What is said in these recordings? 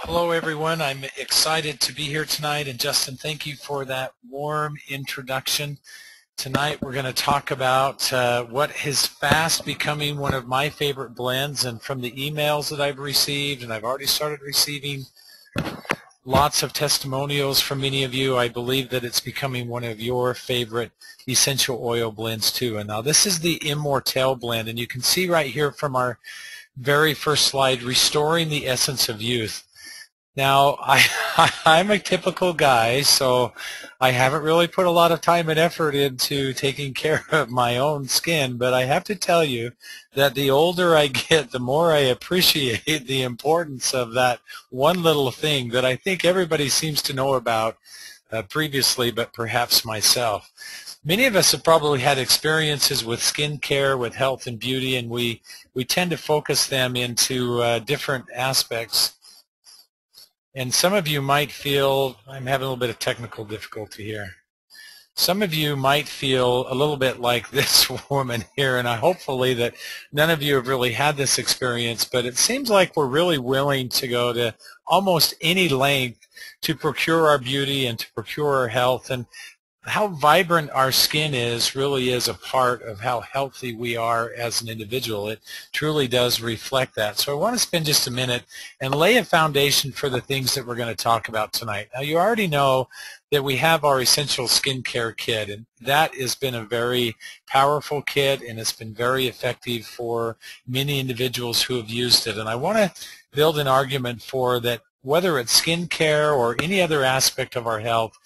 Hello everyone, I'm excited to be here tonight, and Justin, thank you for that warm introduction. Tonight we're going to talk about what is fast becoming one of my favorite blends, and from the emails that I've received, and I've already started receiving lots of testimonials from many of you, I believe that it's becoming one of your favorite essential oil blends too. And now this is the Immortelle blend, and you can see right here from our very first slide, restoring the essence of youth. Now, I'm a typical guy, so I haven't really put a lot of time and effort into taking care of my own skin, but I have to tell you that the older I get, the more I appreciate the importance of that one little thing that I think everybody seems to know about previously, but perhaps myself. Many of us have probably had experiences with skin care, with health and beauty, and we tend to focus them into different aspects. And some of you might feel, I'm having a little bit of technical difficulty here. Some of you might feel a little bit like this woman here, and hopefully that none of you have really had this experience, but it seems like we're really willing to go to almost any length to procure our beauty and to procure our health. And how vibrant our skin is really is a part of how healthy we are as an individual. It truly does reflect that. So I want to spend just a minute and lay a foundation for the things that we're going to talk about tonight. Now, you already know that we have our essential skincare kit, and that has been a very powerful kit, and it's been very effective for many individuals who have used it. And I want to build an argument for that, whether it's skincare or any other aspect of our health,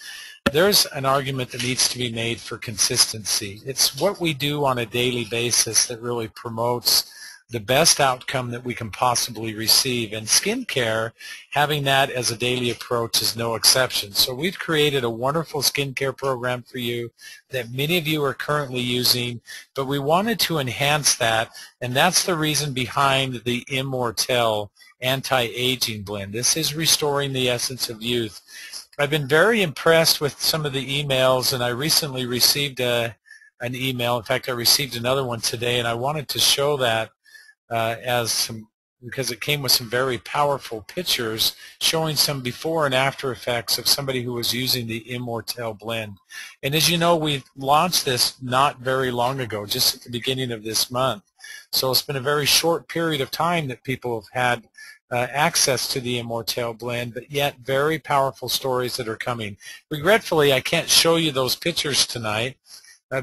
there's an argument that needs to be made for consistency. It's what we do on a daily basis that really promotes the best outcome that we can possibly receive. And skincare, having that as a daily approach, is no exception. So we've created a wonderful skincare program for you that many of you are currently using, but we wanted to enhance that, and that's the reason behind the Immortelle anti-aging blend. This is restoring the essence of youth. I've been very impressed with some of the emails, and I recently received an email. In fact, I received another one today, and I wanted to show that because it came with some very powerful pictures showing some before and after effects of somebody who was using the Immortelle blend. And as you know, we launched this not very long ago, just at the beginning of this month. So it's been a very short period of time that people have had access to the Immortelle blend, but yet very powerful stories that are coming. Regretfully, I can't show you those pictures tonight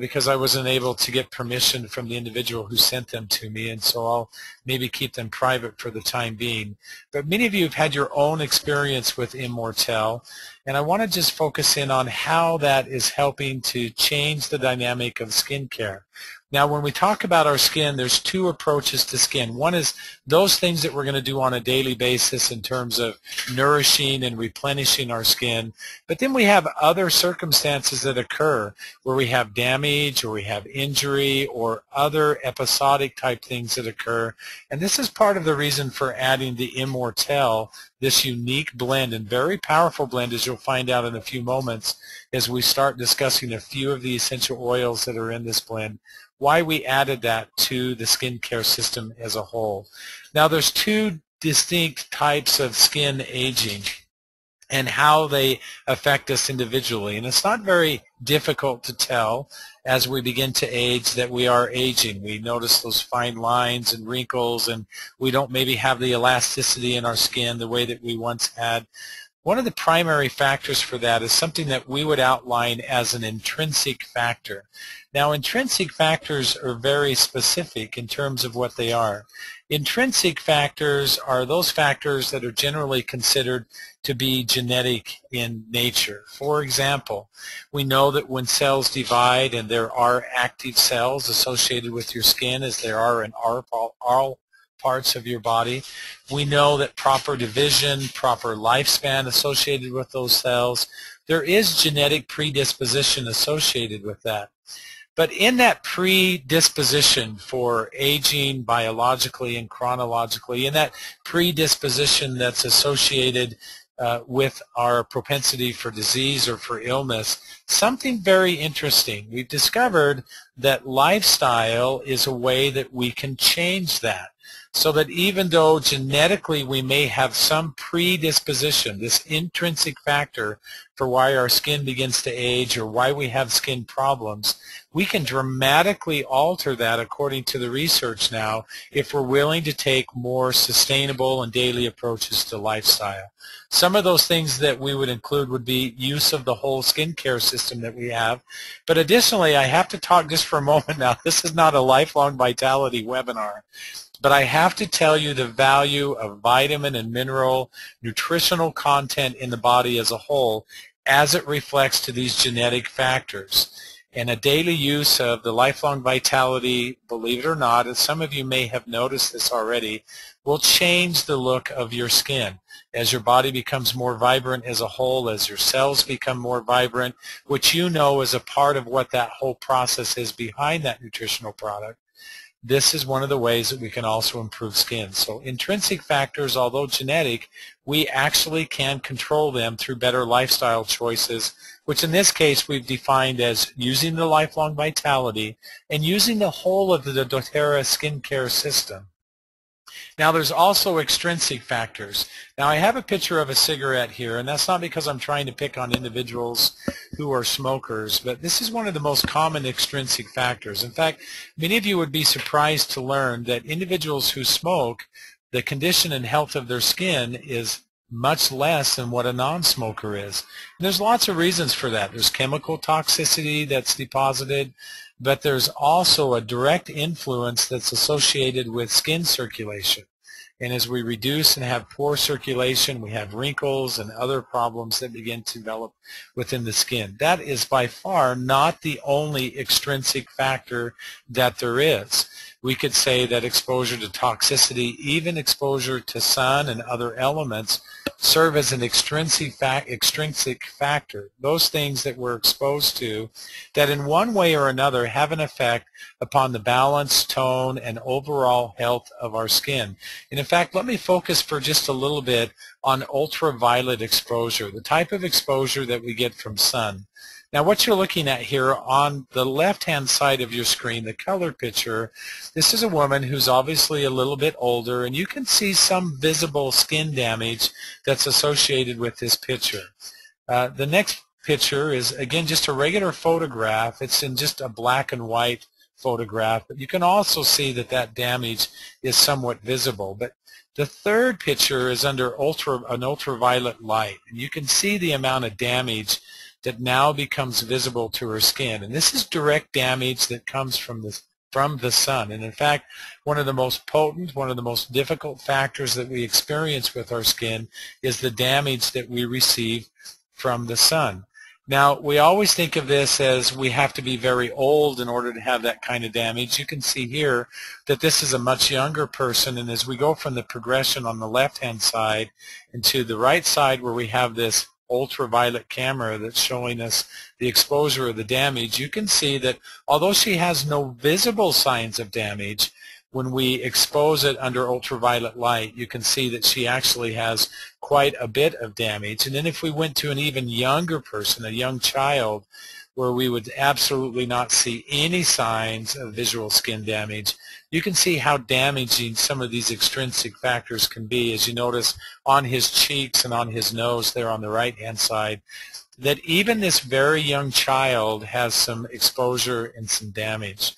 because I wasn't able to get permission from the individual who sent them to me, and so I'll maybe keep them private for the time being. But many of you have had your own experience with Immortelle, and I want to just focus in on how that is helping to change the dynamic of skincare. Now, when we talk about our skin, there's two approaches to skin. One is those things that we're going to do on a daily basis in terms of nourishing and replenishing our skin. But then we have other circumstances that occur where we have damage or we have injury or other episodic type things that occur. And this is part of the reason for adding the Immortelle, this unique blend and very powerful blend, as you'll find out in a few moments as we start discussing a few of the essential oils that are in this blend, why we added that to the skincare system as a whole. Now, there's two distinct types of skin aging and how they affect us individually. And it's not very difficult to tell as we begin to age that we are aging. We notice those fine lines and wrinkles, and we don't maybe have the elasticity in our skin the way that we once had. One of the primary factors for that is something that we would outline as an intrinsic factor. Now, intrinsic factors are very specific in terms of what they are. Intrinsic factors are those factors that are generally considered to be genetic in nature. For example, we know that when cells divide, and there are active cells associated with your skin as there are in all parts of your body, we know that proper division, proper lifespan associated with those cells, there is genetic predisposition associated with that. But in that predisposition for aging biologically and chronologically, in that predisposition that's associated with our propensity for disease or for illness, something very interesting. We've discovered that lifestyle is a way that we can change that. So that even though genetically we may have some predisposition, this intrinsic factor for why our skin begins to age or why we have skin problems, we can dramatically alter that according to the research now if we're willing to take more sustainable and daily approaches to lifestyle. Some of those things that we would include would be use of the whole skincare system that we have. But additionally, I have to talk just for a moment now. This is not a lifelong vitality webinar. But I have to tell you the value of vitamin and mineral nutritional content in the body as a whole as it reflects to these genetic factors. And a daily use of the Lifelong Vitality, believe it or not, and some of you may have noticed this already, will change the look of your skin. As your body becomes more vibrant as a whole, as your cells become more vibrant, which you know is a part of what that whole process is behind that nutritional product. This is one of the ways that we can also improve skin. So intrinsic factors, although genetic, we actually can control them through better lifestyle choices, which in this case we've defined as using the Lifelong Vitality and using the whole of the doTERRA skincare system. Now there's also extrinsic factors. Now I have a picture of a cigarette here, and that's not because I'm trying to pick on individuals who are smokers, but this is one of the most common extrinsic factors. In fact, many of you would be surprised to learn that individuals who smoke, the condition and health of their skin is much less than what a non-smoker is. And there's lots of reasons for that. There's chemical toxicity that's deposited, but there's also a direct influence that's associated with skin circulation. And as we reduce and have poor circulation, we have wrinkles and other problems that begin to develop within the skin. That is by far not the only extrinsic factor that there is. We could say that exposure to toxicity, even exposure to sun and other elements, serve as an extrinsic factor. Those things that we're exposed to that in one way or another have an effect upon the balance, tone, and overall health of our skin. And in fact, let me focus for just a little bit on ultraviolet exposure, the type of exposure that we get from sun. Now what you're looking at here on the left-hand side of your screen, the color picture, this is a woman who's obviously a little bit older, and you can see some visible skin damage that's associated with this picture. The next picture is, again, just a regular photograph. It's in just a black and white photograph, but you can also see that that damage is somewhat visible. But the third picture is under an ultraviolet light, and you can see the amount of damage that now becomes visible to her skin. And this is direct damage that comes from the sun. And in fact, one of the most potent, one of the most difficult factors that we experience with our skin is the damage that we receive from the sun. Now, we always think of this as we have to be very old in order to have that kind of damage. You can see here that this is a much younger person, and as we go from the progression on the left-hand side and to the right side where we have this ultraviolet camera that's showing us the exposure of the damage, you can see that although she has no visible signs of damage, when we expose it under ultraviolet light, you can see that she actually has quite a bit of damage. And then if we went to an even younger person, a young child, where we would absolutely not see any signs of visual skin damage, you can see how damaging some of these extrinsic factors can be, as you notice on his cheeks and on his nose there on the right-hand side, that even this very young child has some exposure and some damage.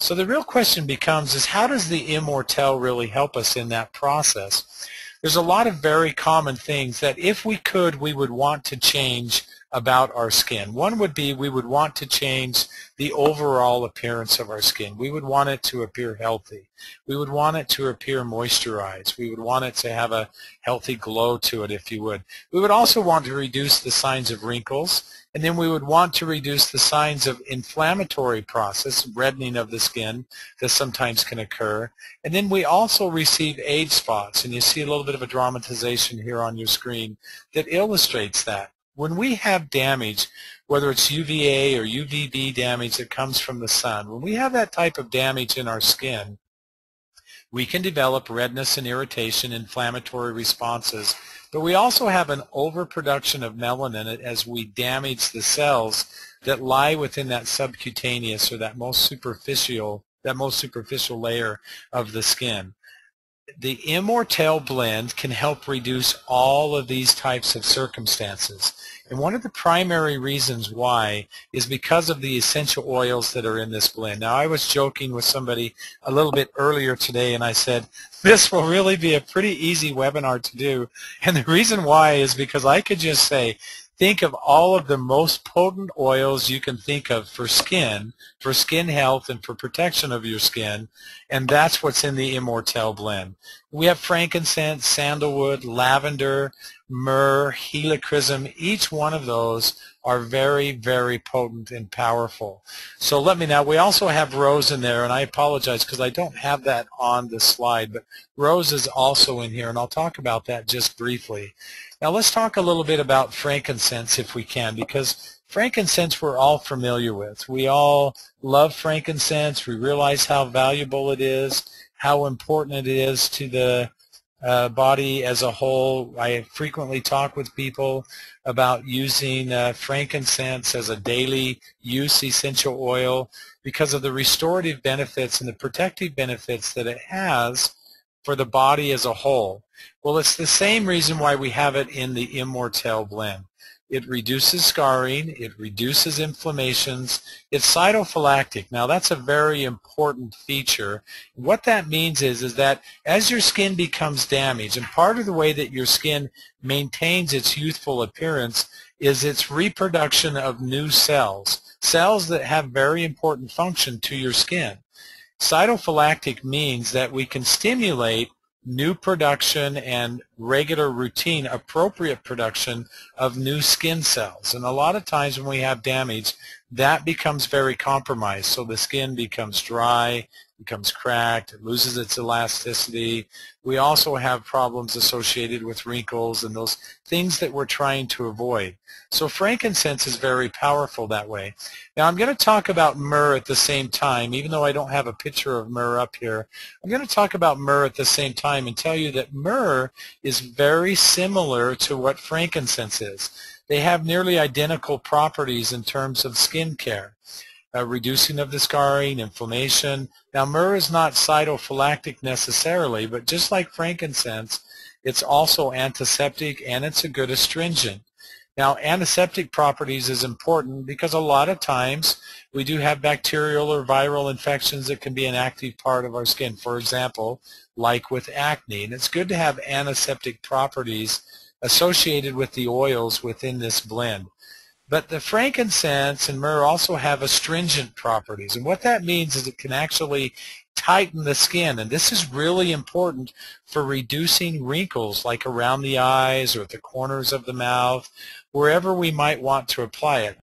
So the real question becomes is, how does the Immortelle really help us in that process? There's a lot of very common things that if we could, we would want to change about our skin. One would be we would want to change the overall appearance of our skin. We would want it to appear healthy. We would want it to appear moisturized. We would want it to have a healthy glow to it, if you would. We would also want to reduce the signs of wrinkles, and then we would want to reduce the signs of inflammatory process, reddening of the skin that sometimes can occur. And then we also receive age spots, and you see a little bit of a dramatization here on your screen that illustrates that. When we have damage, whether it's UVA or UVB damage that comes from the sun, when we have that type of damage in our skin, we can develop redness and irritation, inflammatory responses, but we also have an overproduction of melanin as we damage the cells that lie within that subcutaneous or that most superficial layer of the skin. The Immortelle blend can help reduce all of these types of circumstances. And one of the primary reasons why is because of the essential oils that are in this blend. Now, I was joking with somebody a little bit earlier today, and I said, this will really be a pretty easy webinar to do. And the reason why is because I could just say, think of all of the most potent oils you can think of for skin health, and for protection of your skin, and that's what's in the Immortelle blend. We have frankincense, sandalwood, lavender, myrrh, helichrysum. Each one of those are very, very potent and powerful. So let me now, we also have rose in there, and I apologize because I don't have that on the slide, but rose is also in here, and I'll talk about that just briefly. Now let's talk a little bit about frankincense if we can, because frankincense we're all familiar with. We all love frankincense. We realize how valuable it is, how important it is to the body as a whole. I frequently talk with people about using frankincense as a daily use essential oil because of the restorative benefits and the protective benefits that it has for the body as a whole. Well, it's the same reason why we have it in the Immortelle blend. It reduces scarring, it reduces inflammations, it's cytophylactic. Now that's a very important feature. What that means is that as your skin becomes damaged, and part of the way that your skin maintains its youthful appearance is its reproduction of new cells, cells that have very important function to your skin. Cytophylactic means that we can stimulate new production and regular routine appropriate production of new skin cells. And a lot of times when we have damage, that becomes very compromised. So the skin becomes dry, becomes cracked, it loses its elasticity. We also have problems associated with wrinkles and those things that we're trying to avoid. So frankincense is very powerful that way. Now I'm going to talk about myrrh at the same time, even though I don't have a picture of myrrh up here. I'm going to talk about myrrh at the same time and tell you that myrrh is very similar to what frankincense is. They have nearly identical properties in terms of skin care. Reducing of the scarring, inflammation. Now myrrh is not cytophylactic necessarily, but just like frankincense, it's also antiseptic and it's a good astringent. Now antiseptic properties is important because a lot of times we do have bacterial or viral infections that can be an active part of our skin, for example, like with acne. And it's good to have antiseptic properties associated with the oils within this blend. But the frankincense and myrrh also have astringent properties, and what that means is it can actually tighten the skin, and this is really important for reducing wrinkles like around the eyes or at the corners of the mouth, wherever we might want to apply it.